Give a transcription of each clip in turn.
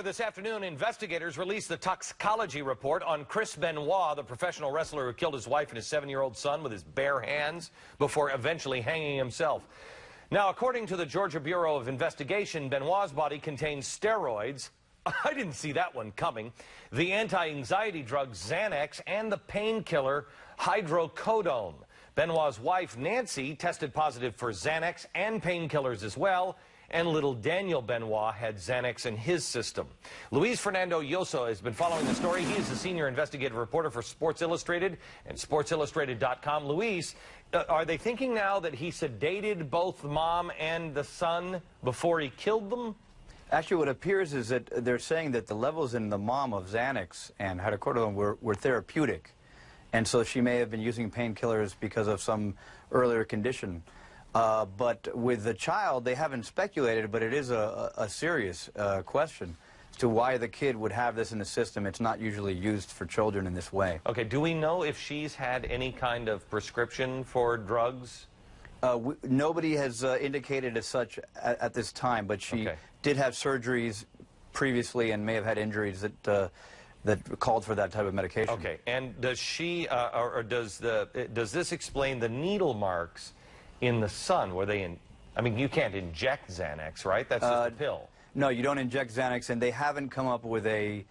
this afternoon, investigators released the toxicology report on Chris Benoit, the professional wrestler who killed his wife and his 7-year-old son with his bare hands before eventually hanging himself. Now, according to the Georgia Bureau of Investigation, Benoit's body contains steroids. I didn't see that one coming. The anti-anxiety drug Xanax and the painkiller hydrocodone. Benoit's wife, Nancy, tested positive for Xanax and painkillers as well. And little Daniel Benoit had Xanax in his system. Fernando Llosa has been following the story. He is the senior investigative reporter for Sports Illustrated and SportsIllustrated.com. Luis, are they thinking now that he sedated both the mom and the son before he killed them? Actually, what appears is that they're saying that the levels in the mom of Xanax and hydrocodone were therapeutic. And so she may have been using painkillers because of some earlier condition. But with the child, they haven't speculated, but it is a serious question as to why the kid would have this in the system. It's not usually used for children in this way. Okay, do we know if she's had any kind of prescription for drugs? Nobody has indicated as such at this time, but she did have surgeries previously and may have had injuries that that called for that type of medication. Okay, and does she, or does this explain the needle marks in the son? Were they I mean, you can't inject Xanax, right? That's just a pill. No, you don't inject Xanax, and they haven't come up with a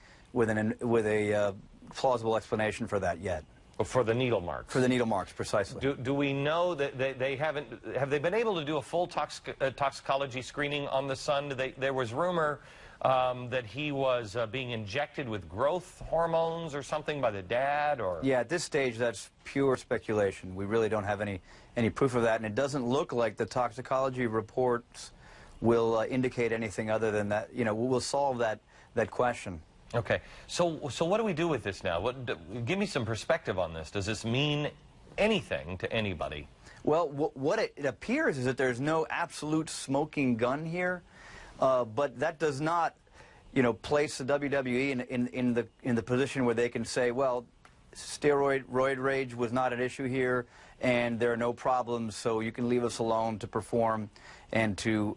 plausible explanation for that yet. For the needle marks. For the needle marks, precisely. Do we know that they haven't? Have they been able to do a full toxicology screening on the son? There was rumor that he was being injected with growth hormones or something by the dad, or? Yeah, at this stage, that's pure speculation. We really don't have any proof of that, and it doesn't look like the toxicology reports will indicate anything other than that. You know, we'll solve that question. Okay, so what do we do with this now? Give me some perspective on this. Does this mean anything to anybody? Well, what it appears is that there's no absolute smoking gun here, but that does not, you know, place the WWE in the position where they can say, well, roid rage was not an issue here, and there are no problems, so you can leave us alone to perform and to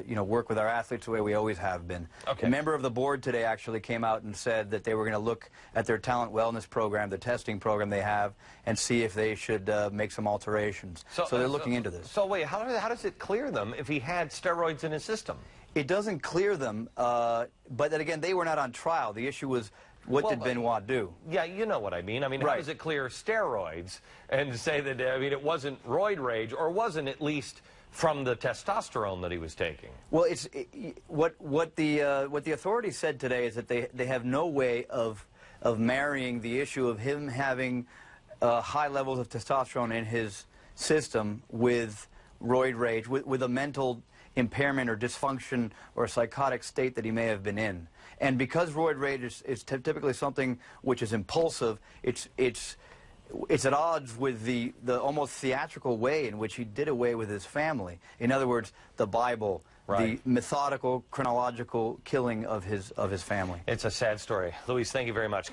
you know, work with our athletes the way we always have been. Okay. A member of the board today actually came out and said that they were going to look at their talent wellness program, the testing program they have, and see if they should make some alterations. So they're looking into this. So wait, how does it clear them if he had steroids in his system? It doesn't clear them, but then again, they were not on trial. The issue was, what did Benoit do? Yeah, you know what I mean. I mean, how does it clear steroids and say that, I mean, it wasn't roid rage, or wasn't at least from the testosterone that he was taking? Well, what the authorities said today is that they have no way of marrying the issue of him having high levels of testosterone in his system with roid rage, with a mental impairment or dysfunction or a psychotic state that he may have been in. And because roid rage is typically something which is impulsive, it's at odds with the almost theatrical way in which he did away with his family. In other words, the Bible, the methodical, chronological killing of his family. It's a sad story. Luis, thank you very much.